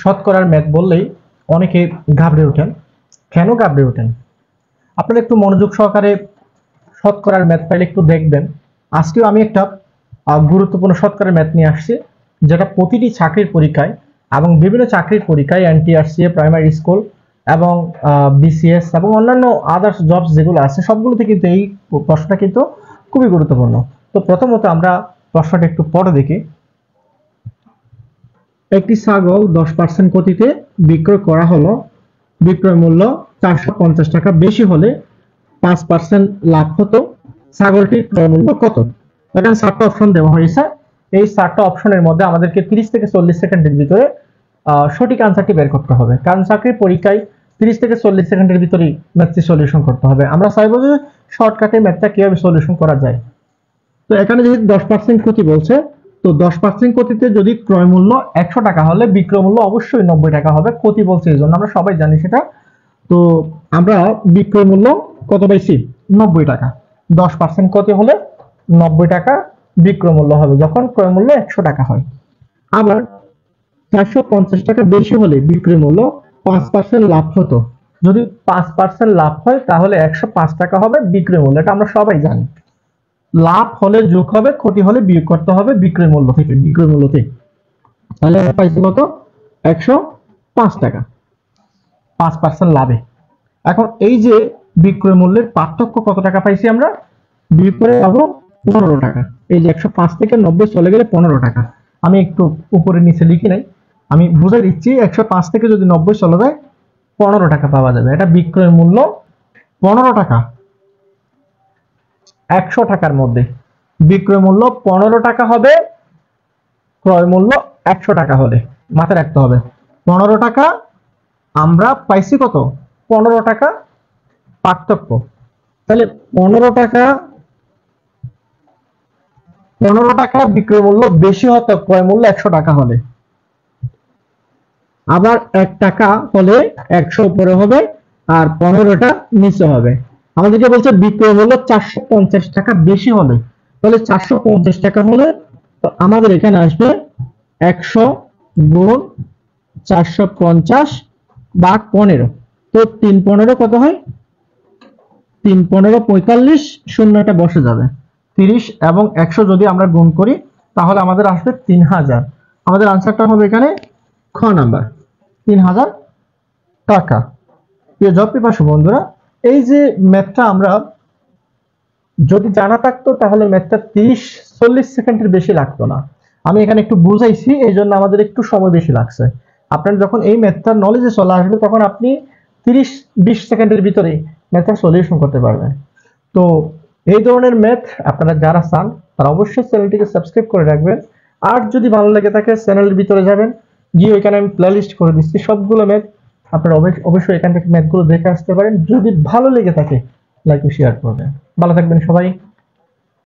শতকরার math বললেই অনেকে ঘাবড়ে ওঠেন। কেন ঘাবড়ে ওঠেন? আপনারা একটু মনোযোগ সহকারে শতকরার ম্যাথ পাইলে একটু দেখবেন। আজকেও আমি একটা গুরুত্বপূর্ণ শতকরার ম্যাথ নিয়ে আসছি, যেটা প্রতিটি চাকরির পরীক্ষায় এবং বিভিন্ন চাকরির পরীক্ষায় এনটিআরসি, প্রাইমারি স্কুল এবং বিসিএস এবং অন্যান্য আদার্স জবস যেগুলো আছে সবগুলোতে কিন্তু এই প্রশ্নটা কিন্তু খুবই গুরুত্বপূর্ণ। তো প্রথমত আমরা প্রশ্নটা একটু পড়ে দেখি। একটি ছাগল 10% গতিতে বিক্রয় করা হলো, বিক্রয় মূল্য 450 টাকা বেশি হলে 5% লাভ হতো, ছাগলটির ক্রয় মূল্য কত? এখানে 7টা অপশন দেওয়া হয়েছে। এই 7টা অপশনের মধ্যে আমাদেরকে 30 থেকে 40 সেকেন্ডের ভিতরে সঠিক আনসারটি বের করতে হবে, কারণ চাকরির পরীক্ষায় 30 থেকে 40 সেকেন্ডের ভিতরে ম্যাথটি সলিউশন করতে হবে। আমরা চাইবো যে শর্টকাটে ম্যাথটা কিভাবে সলিউশন করা যায়। তো এখানে যেহেতু 10% ক্ষতি বলছে, তো 10% ক্ষতিতে যদি ক্রয় মূল্য 100 টাকা হলে বিক্রয় মূল্য অবশ্যই 90 টাকা হবে। ক্ষতি বলছে এই জন্য, আমরা সবাই জানি সেটা। তো আমরা বিক্রয় মূল্য কত পাইছি? 90 টাকা। 10% ক্ষতি হলে 90 টাকা বিক্রয় মূল্য হবে যখন ক্রয় মূল্য 100 টাকা হয়। আবার 450 টাকা বেশি হলে বিক্রয় মূল্য 5% লাভ হতো। যদি 5% লাভ হয় তাহলে 105 টাকা হবে বিক্রয় মূল্য, এটা আমরা সবাই জানি। লাভ হলে যোগ হবে, ক্ষতি হলে বিয়োগ করতে হবে বিক্রয় মূল্য থেকে। তাহলে পাইছি কত? 105 টাকা 5% লাভে। এখন এই যে বিক্রয় মূল্যের পার্থক্য কত টাকা পাইছি আমরা? বিয়োগ করে পাবো 15 টাকা। এই যে 105 থেকে 90 চলে গেলে 15 টাকা। আমি একটু উপরে নিচে লিখি নাই, আমি বুঝাই দিচ্ছি। 105 থেকে যদি 90 চলে যায় 15 টাকা পাওয়া যাবে। এটা বিক্রয় মূল্য 15 টাকা। 100 টাকার মধ্যে বিক্রয় মূল্য 15 টাকা হবে, ক্রয় মূল্য 100 টাকা হলে। মাথায় রাখতে হবে 15 টাকা আমরা পাইছি কত? 15 টাকা পার্থক্য। তাহলে 15 টাকা বিক্রয় মূল্য বেশি হতো ক্রয় মূল্য 100 টাকা হলে। আবার 1 টাকা হলে 100 উপরে হবে আর 15টা নিচে হবে। আমাদেরকে বলছে বিক্রয় মূল্য 450 টাকা বেশি হলে। তাহলে 450 টাকা হলে আমাদের এখানে আসবে 100 গুণ 450 ভাগ 15। তো 3 15 কত হয়? 3 15 45, শূন্যটা বসে যাবে। 30 এবং 100 যদি আমরা গুণ করি তাহলে আমাদের আসবে 3000। আমাদের আনসারটা হবে এখানে খ নাম্বার, 3000 টাকা। প্রিয় জব পিপাসু বন্ধুরা, এই যে ম্যাথটা আমরা যদি জানা থাকতো তাহলে ম্যাথটা 30-40 সেকেন্ডের বেশি লাগতো না। আমি এখানে একটু বুঝাইছি, এই জন্য আমাদের একটু সময় বেশি লাগছে। আপনার যখন এই ম্যাথটার নলেজে চলে আসবে তখন আপনি 30-20 সেকেন্ডের ভিতরে ম্যাথটা সলিউশন করতে পারবেন। তো এই ধরনের ম্যাথ আপনারা যারা চান তারা অবশ্যই চ্যানেলটিকে সাবস্ক্রাইব করে রাখবেন। আর যদি ভালো লেগে থাকে চ্যানেলের ভিতরে যাবেন, গিয়ে এখানে আমি প্লেলিস্ট করে দিচ্ছি সবগুলো ম্যাথ। আপনারা অবশ্যই এখান থেকে ম্যাথগুলো দেখে আসতে পারেন। যদি ভালো লেগে থাকে লাইক ও শেয়ার করবেন। ভালো থাকবেন সবাই।